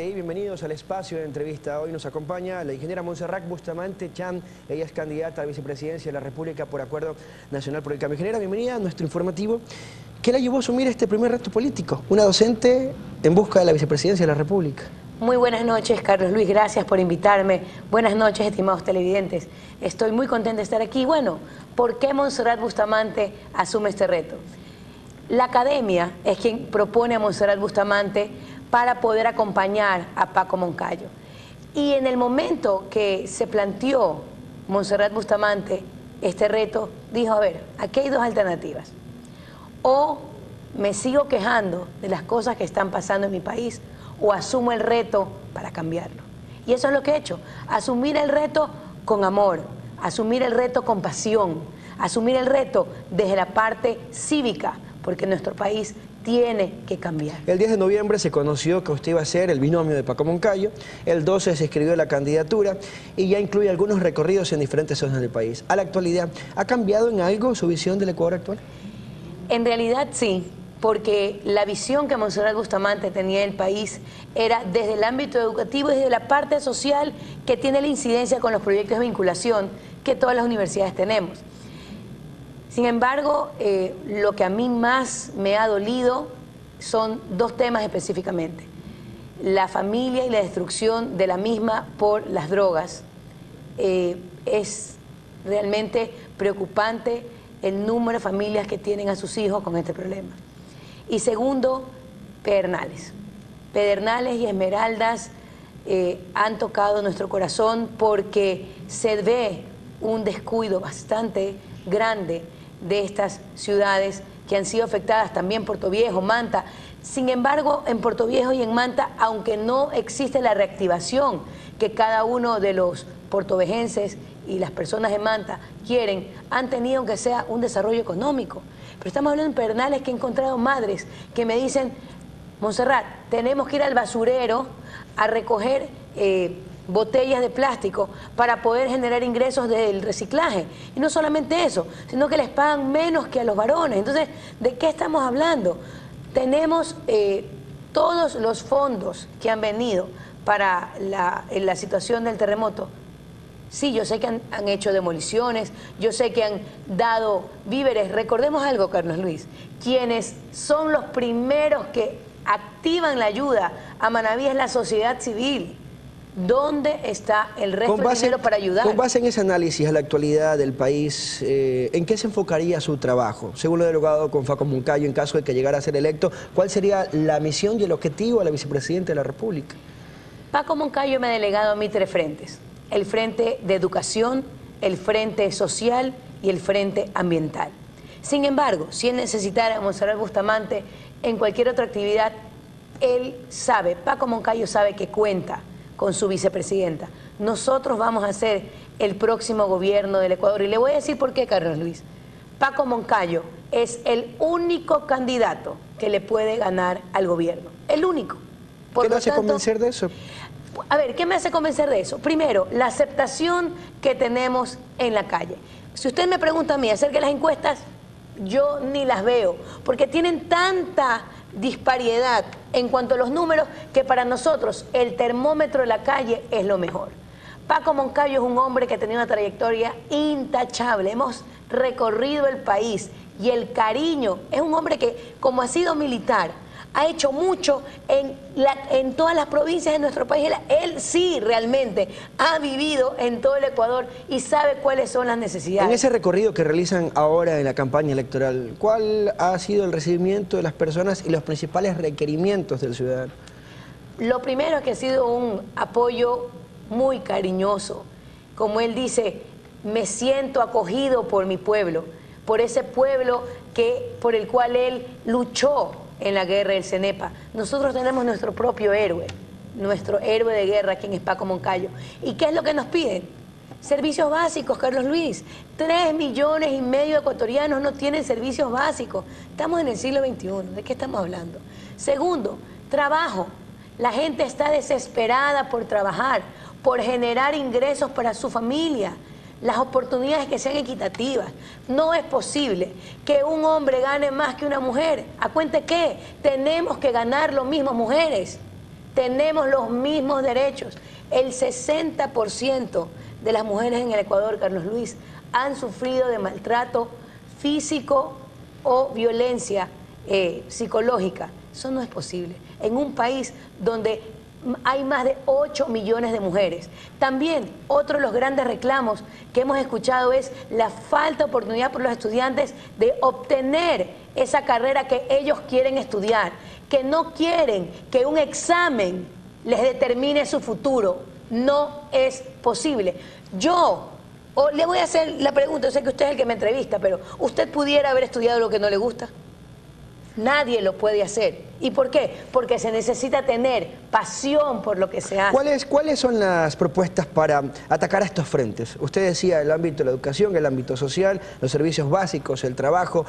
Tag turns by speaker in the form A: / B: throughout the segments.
A: y bienvenidos al espacio de entrevista. Hoy nos acompaña la ingeniera Montserrat Bustamante Chan. Ella es candidata a la vicepresidencia de la República por Acuerdo Nacional por el Cambio. Ingeniera, bienvenida a nuestro informativo. ¿Qué la llevó a asumir este primer reto político? Una docente en busca de la vicepresidencia de la República.
B: Muy buenas noches, Carlos Luis, gracias por invitarme. Buenas noches, estimados televidentes. Estoy muy contenta de estar aquí. Bueno, ¿por qué Montserrat Bustamante asume este reto? La academia es quien propone a Montserrat Bustamante para poder acompañar a Paco Moncayo. Y en el momento que se planteó Montserrat Bustamante este reto, dijo, a ver, aquí hay dos alternativas. O me sigo quejando de las cosas que están pasando en mi país, o asumo el reto para cambiarlo. Y eso es lo que he hecho, asumir el reto con amor, asumir el reto con pasión, asumir el reto desde la parte cívica, porque nuestro país tiene que cambiar.
A: El 10 de noviembre se conoció que usted iba a ser el binomio de Paco Moncayo, el 12 se escribió la candidatura y ya incluye algunos recorridos en diferentes zonas del país. A la actualidad, ¿ha cambiado en algo su visión del Ecuador actual?
B: En realidad sí, porque la visión que Montserrat Bustamante tenía del país era desde el ámbito educativo y desde la parte social que tiene la incidencia con los proyectos de vinculación que todas las universidades tenemos. Sin embargo, lo que a mí más me ha dolido son dos temas específicamente. La familia y la destrucción de la misma por las drogas. Es realmente preocupante el número de familias que tienen a sus hijos con este problema. Y segundo, Pedernales. Pedernales y Esmeraldas han tocado nuestro corazón porque se ve un descuido bastante grande de estas ciudades que han sido afectadas, también Portoviejo, Manta. Sin embargo, en Portoviejo y en Manta, aunque no existe la reactivación que cada uno de los portovejenses y las personas de Manta quieren, han tenido aunque sea un desarrollo económico. Pero estamos hablando de Pedernales, que he encontrado madres que me dicen, Montserrat, tenemos que ir al basurero a recoger botellas de plástico para poder generar ingresos del reciclaje. Y no solamente eso, sino que les pagan menos que a los varones. Entonces, ¿de qué estamos hablando? Tenemos todos los fondos que han venido para la situación del terremoto. Sí, yo sé que han hecho demoliciones, yo sé que han dado víveres. Recordemos algo, Carlos Luis, quienes son los primeros que activan la ayuda a Manaví es la sociedad civil. ¿Dónde está el resto del dinero para ayudar?
A: Con base en ese análisis a la actualidad del país, ¿en qué se enfocaría su trabajo? Según lo dialogado con Paco Moncayo, en caso de que llegara a ser electo, ¿cuál sería la misión y el objetivo a la vicepresidenta de la República?
B: Paco Moncayo me ha delegado a mí tres frentes. El frente de educación, el frente social y el frente ambiental. Sin embargo, si él necesitara a Montserrat Bustamante en cualquier otra actividad, él sabe, Paco Moncayo sabe que cuenta con su vicepresidenta. Nosotros vamos a ser el próximo gobierno del Ecuador. Y le voy a decir por qué, Carlos Luis. Paco Moncayo es el único candidato que le puede ganar al gobierno. El único.
A: ¿Qué le hace convencer de eso?
B: A ver, ¿qué me hace convencer de eso? Primero, la aceptación que tenemos en la calle. Si usted me pregunta a mí acerca de las encuestas, yo ni las veo, porque tienen tanta disparidad en cuanto a los números que para nosotros el termómetro de la calle es lo mejor. Paco Moncayo es un hombre que ha tenido una trayectoria intachable. Hemos recorrido el país y el cariño. Es un hombre que, como ha sido militar, ha hecho mucho en todas las provincias de nuestro país. Él sí realmente ha vivido en todo el Ecuador y sabe cuáles son las necesidades.
A: En ese recorrido que realizan ahora en la campaña electoral, ¿cuál ha sido el recibimiento de las personas y los principales requerimientos del ciudadano?
B: Lo primero es que ha sido un apoyo muy cariñoso. Como él dice, me siento acogido por mi pueblo, por ese pueblo por el cual él luchó en la guerra del Cenepa. Nosotros tenemos nuestro propio héroe, nuestro héroe de guerra, quien es Paco Moncayo. ¿Y qué es lo que nos piden? Servicios básicos, Carlos Luis. 3,5 millones de ecuatorianos no tienen servicios básicos. Estamos en el siglo XXI, ¿de qué estamos hablando? Segundo, trabajo. La gente está desesperada por trabajar, por generar ingresos para su familia. Las oportunidades que sean equitativas. No es posible que un hombre gane más que una mujer. ¿A cuenta qué? Tenemos que ganar lo mismo, mujeres. tenemos los mismos derechos. El 60% de las mujeres en el Ecuador, Carlos Luis, han sufrido de maltrato físico o violencia psicológica. Eso no es posible. En un país donde hay más de 8 millones de mujeres. También otro de los grandes reclamos que hemos escuchado es la falta de oportunidad por los estudiantes de obtener esa carrera que ellos quieren estudiar, que no quieren que un examen les determine su futuro. No es posible. Le voy a hacer la pregunta, yo sé que usted es el que me entrevista, pero ¿usted pudiera haber estudiado lo que no le gusta? Nadie lo puede hacer. ¿Y por qué? Porque se necesita tener pasión por lo que se hace.
A: ¿Cuáles son las propuestas para atacar a estos frentes? Usted decía el ámbito de la educación, el ámbito social, los servicios básicos, el trabajo.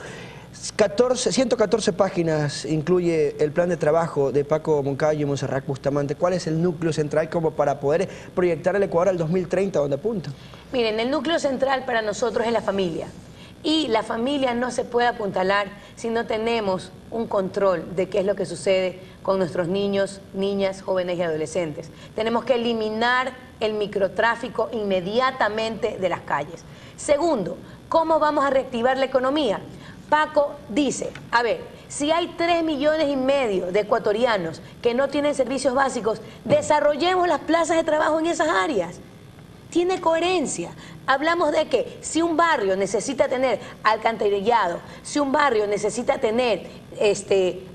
A: 114 páginas incluye el plan de trabajo de Paco Moncayo y Montserrat Bustamante. ¿Cuál es el núcleo central como para poder proyectar el Ecuador al 2030, donde apunta?
B: Miren, el núcleo central para nosotros es la familia. Y la familia no se puede apuntalar si no tenemos un control de qué es lo que sucede con nuestros niños, niñas, jóvenes y adolescentes. Tenemos que eliminar el microtráfico inmediatamente de las calles. Segundo, ¿cómo vamos a reactivar la economía? Paco dice, a ver, si hay 3,5 millones de ecuatorianos que no tienen servicios básicos, desarrollemos las plazas de trabajo en esas áreas. Tiene coherencia. Hablamos de que si un barrio necesita tener alcantarillado, si un barrio necesita tener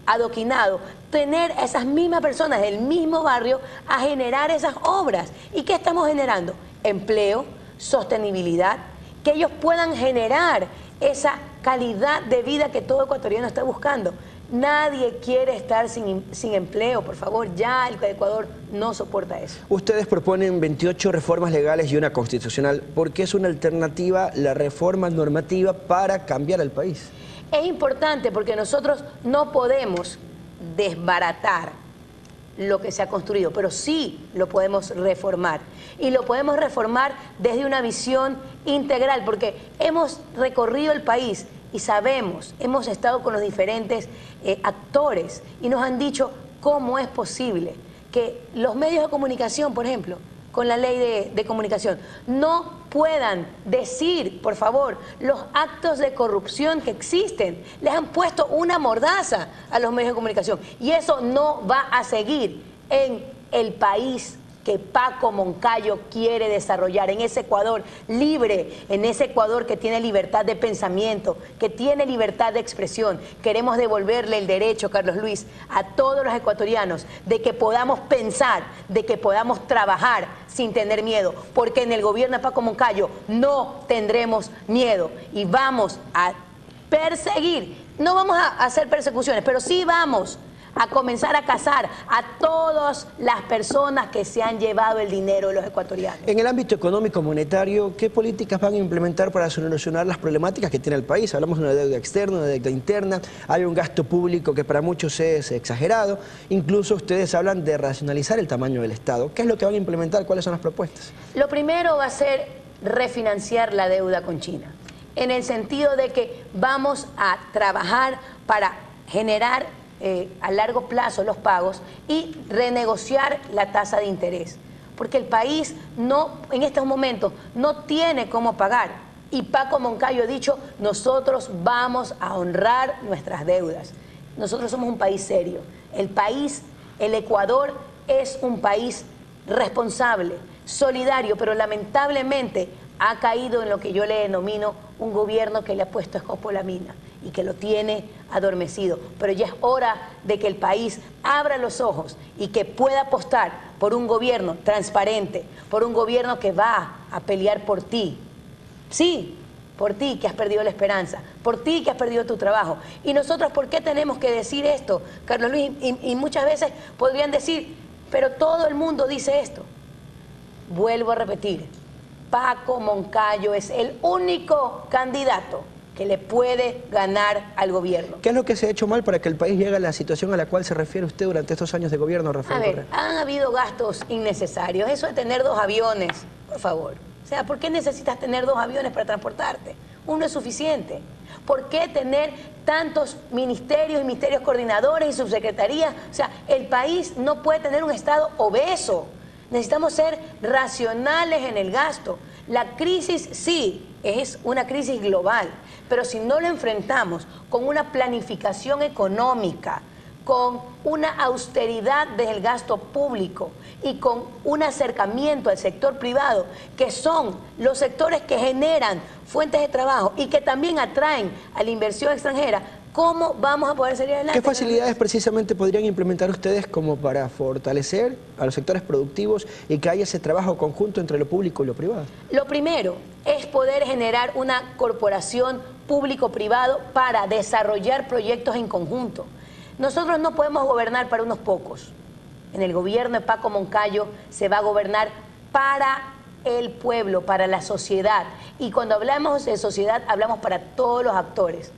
B: adoquinado, tener a esas mismas personas del mismo barrio a generar esas obras. ¿Y qué estamos generando? Empleo, sostenibilidad, que ellos puedan generar esa calidad de vida que todo ecuatoriano está buscando. Nadie quiere estar sin empleo, por favor, ya el Ecuador no soporta eso.
A: Ustedes proponen 28 reformas legales y una constitucional. ¿Por qué es una alternativa la reforma normativa para cambiar el país?
B: Es importante porque nosotros no podemos desbaratar lo que se ha construido, pero sí lo podemos reformar. Y lo podemos reformar desde una visión integral, porque hemos recorrido el país y sabemos, hemos estado con los diferentes actores y nos han dicho cómo es posible que los medios de comunicación, por ejemplo, con la ley de comunicación, no puedan decir, por favor, los actos de corrupción que existen. Les han puesto una mordaza a los medios de comunicación y eso no va a seguir en el país que Paco Moncayo quiere desarrollar, en ese Ecuador libre, en ese Ecuador que tiene libertad de pensamiento, que tiene libertad de expresión. Queremos devolverle el derecho, Carlos Luis, a todos los ecuatorianos de que podamos pensar, de que podamos trabajar sin tener miedo, porque en el gobierno de Paco Moncayo no tendremos miedo y vamos a perseguir, no vamos a hacer persecuciones, pero sí vamos a comenzar a cazar a todas las personas que se han llevado el dinero de los ecuatorianos.
A: En el ámbito económico monetario, ¿qué políticas van a implementar para solucionar las problemáticas que tiene el país? Hablamos de una deuda externa, una deuda interna, hay un gasto público que para muchos es exagerado, incluso ustedes hablan de racionalizar el tamaño del Estado. ¿Qué es lo que van a implementar? ¿Cuáles son las propuestas?
B: Lo primero va a ser refinanciar la deuda con China, en el sentido de que vamos a trabajar para generar a largo plazo los pagos y renegociar la tasa de interés, porque el país en estos momentos no tiene cómo pagar y Paco Moncayo ha dicho, nosotros vamos a honrar nuestras deudas. Nosotros somos un país serio, el Ecuador es un país responsable, solidario, pero lamentablemente ha caído en lo que yo le denomino un gobierno que le ha puesto escopolamina y que lo tiene adormecido. Pero ya es hora de que el país abra los ojos y que pueda apostar por un gobierno transparente, por un gobierno que va a pelear por ti. Sí, por ti que has perdido la esperanza, por ti que has perdido tu trabajo. Y nosotros, ¿por qué tenemos que decir esto, Carlos Luis? Y muchas veces podrían decir, pero todo el mundo dice esto. Vuelvo a repetir, Paco Moncayo es el único candidato que le puede ganar al gobierno.
A: ¿Qué es lo que se ha hecho mal para que el país llegue a la situación a la cual se refiere usted durante estos años de gobierno, Rafael Correa?
B: Han habido gastos innecesarios. Eso de tener 2 aviones, por favor. O sea, ¿por qué necesitas tener 2 aviones para transportarte? Uno es suficiente. ¿Por qué tener tantos ministerios y ministerios coordinadores y subsecretarías. O sea, el país no puede tener un Estado obeso. Necesitamos ser racionales en el gasto. La crisis sí es una crisis global, pero si no lo enfrentamos con una planificación económica, con una austeridad del gasto público y con un acercamiento al sector privado, que son los sectores que generan fuentes de trabajo y que también atraen a la inversión extranjera, ¿cómo vamos a poder salir adelante?
A: ¿Qué facilidades precisamente podrían implementar ustedes como para fortalecer a los sectores productivos y que haya ese trabajo conjunto entre lo público y lo privado?
B: Lo primero es poder generar una corporación público-privado para desarrollar proyectos en conjunto. Nosotros no podemos gobernar para unos pocos. En el gobierno de Paco Moncayo se va a gobernar para el pueblo, para la sociedad. Y cuando hablamos de sociedad, hablamos para todos los actores.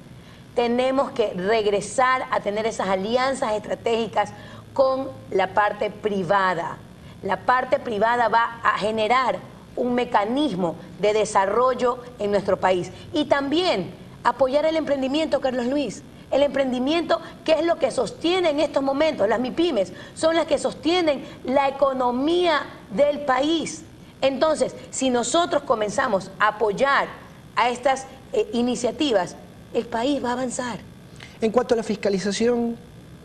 B: Tenemos que regresar a tener esas alianzas estratégicas con la parte privada. La parte privada va a generar un mecanismo de desarrollo en nuestro país. Y también apoyar el emprendimiento, Carlos Luis. El emprendimiento, que es lo que sostiene en estos momentos, las MIPYMES, son las que sostienen la economía del país. Entonces, si nosotros comenzamos a apoyar a estas iniciativas, el país va a avanzar.
A: En cuanto a la fiscalización,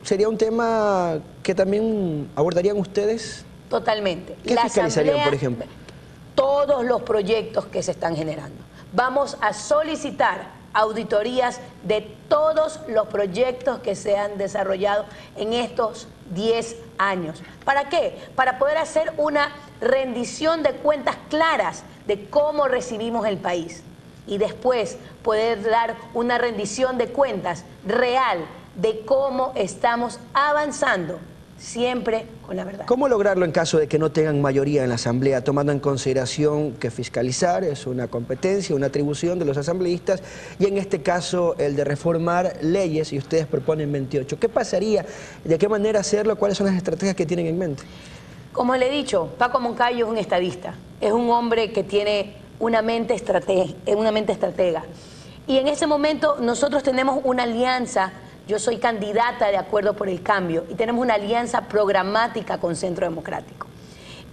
A: ¿sería un tema que también abordarían ustedes?
B: Totalmente.
A: ¿Qué fiscalizarían, por ejemplo?
B: Todos los proyectos que se están generando. Vamos a solicitar auditorías de todos los proyectos que se han desarrollado en estos 10 años. ¿Para qué? Para poder hacer una rendición de cuentas claras de cómo recibimos el país y después poder dar una rendición de cuentas real de cómo estamos avanzando, siempre con la verdad.
A: ¿Cómo lograrlo en caso de que no tengan mayoría en la Asamblea, tomando en consideración que fiscalizar es una competencia, una atribución de los asambleístas, y en este caso el de reformar leyes, y ustedes proponen 28? ¿Qué pasaría? ¿De qué manera hacerlo? ¿Cuáles son las estrategias que tienen en mente?
B: Como le he dicho, Paco Moncayo es un estadista, es un hombre que tiene una mente estratega. Y en ese momento nosotros tenemos una alianza. Yo soy candidata de Acuerdo por el Cambio y tenemos una alianza programática con Centro Democrático.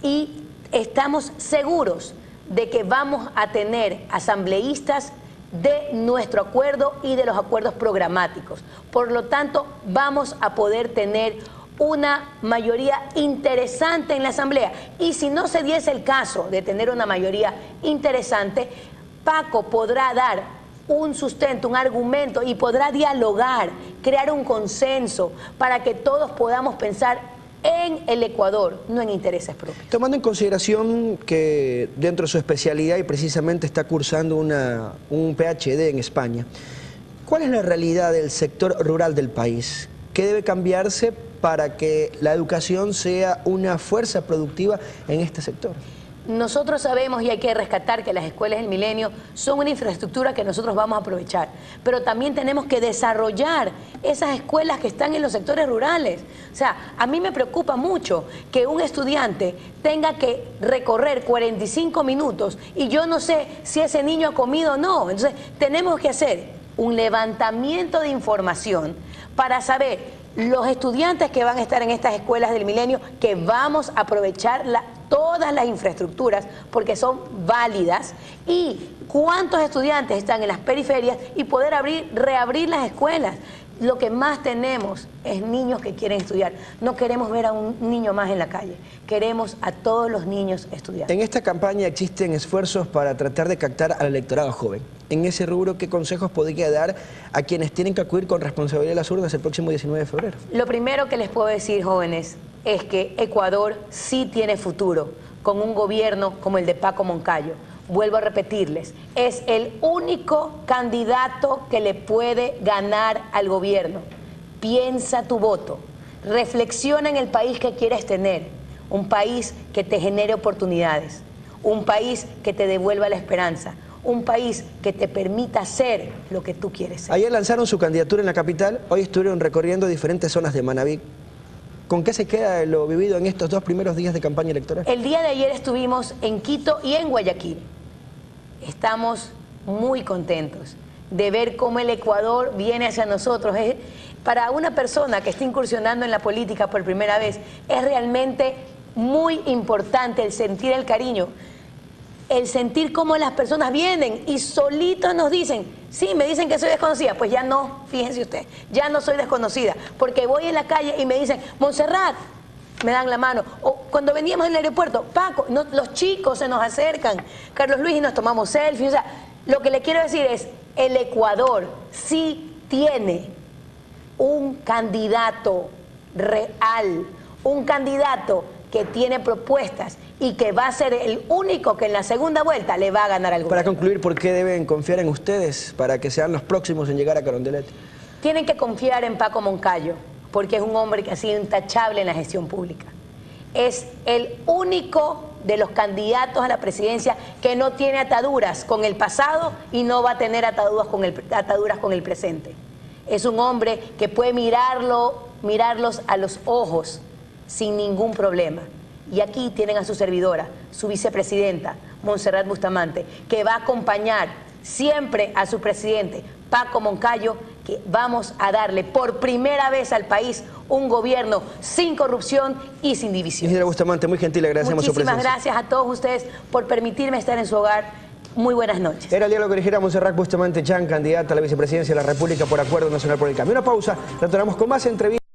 B: Y estamos seguros de que vamos a tener asambleístas de nuestro acuerdo y de los acuerdos programáticos. Por lo tanto, vamos a poder tener una mayoría interesante en la Asamblea. Y si no se diese el caso de tener una mayoría interesante, Paco podrá dar un sustento, un argumento, y podrá dialogar, crear un consenso para que todos podamos pensar en el Ecuador, no en intereses propios.
A: Tomando en consideración que dentro de su especialidad y precisamente está cursando un PhD en España, ¿cuál es la realidad del sector rural del país? ¿Qué debe cambiarse para que la educación sea una fuerza productiva en este sector?
B: Nosotros sabemos, y hay que rescatar, que las escuelas del milenio son una infraestructura que nosotros vamos a aprovechar, pero también tenemos que desarrollar esas escuelas que están en los sectores rurales. O sea, a mí me preocupa mucho que un estudiante tenga que recorrer 45 minutos y yo no sé si ese niño ha comido o no. Entonces, tenemos que hacer un levantamiento de información para saber los estudiantes que van a estar en estas escuelas del milenio, que vamos a aprovechar todas las infraestructuras porque son válidas, y cuántos estudiantes están en las periferias y poder reabrir las escuelas. Lo que más tenemos es niños que quieren estudiar. No queremos ver a un niño más en la calle, queremos a todos los niños estudiar.
A: En esta campaña existen esfuerzos para tratar de captar al electorado joven. En ese rubro, ¿qué consejos podría dar a quienes tienen que acudir con responsabilidad a las urnas el próximo 19 de febrero?
B: Lo primero que les puedo decir, jóvenes, es que Ecuador sí tiene futuro con un gobierno como el de Paco Moncayo. Vuelvo a repetirles, es el único candidato que le puede ganar al gobierno. Piensa tu voto, reflexiona en el país que quieres tener, un país que te genere oportunidades, un país que te devuelva la esperanza, un país que te permita ser lo que tú quieres ser.
A: Ayer lanzaron su candidatura en la capital, hoy estuvieron recorriendo diferentes zonas de Manabí. ¿Con qué se queda lo vivido en estos 2 primeros días de campaña electoral?
B: El día de ayer estuvimos en Quito y en Guayaquil. Estamos muy contentos. de ver cómo el Ecuador viene hacia nosotros. Para una persona que está incursionando en la política por primera vez, es realmente muy importante el sentir el cariño, el sentir cómo las personas vienen y solitos nos dicen, sí, me dicen que soy desconocida, pues ya no, fíjense usted, ya no soy desconocida, porque voy en la calle y me dicen, Montserrat, me dan la mano, o cuando veníamos en el aeropuerto, Paco, los chicos se nos acercan, Carlos Luis, y nos tomamos selfies. O sea, lo que le quiero decir es, el Ecuador sí tiene un candidato real, un candidato que tiene propuestas y que va a ser el único que en la segunda vuelta le va a ganar al gobierno.
A: Para concluir, ¿por qué deben confiar en ustedes para que sean los próximos en llegar a Carondelet?
B: Tienen que confiar en Paco Moncayo, porque es un hombre que ha sido intachable en la gestión pública. Es el único de los candidatos a la presidencia que no tiene ataduras con el pasado y no va a tener ataduras con el presente. Es un hombre que puede mirarlos a los ojos sin ningún problema. Y aquí tienen a su servidora, su vicepresidenta, Montserrat Bustamante, que va a acompañar siempre a su presidente, Paco Moncayo, que vamos a darle por primera vez al país un gobierno sin corrupción y sin división.
A: Ingeniera Bustamante, muy gentil, agradecemos su presencia.
B: Muchísimas gracias a todos ustedes por permitirme estar en su hogar. Muy buenas noches.
A: Era el diálogo que dijera Montserrat Bustamante Chan, candidata a la vicepresidencia de la República por Acuerdo Nacional por el Cambio. Una pausa, retornamos con más entrevistas.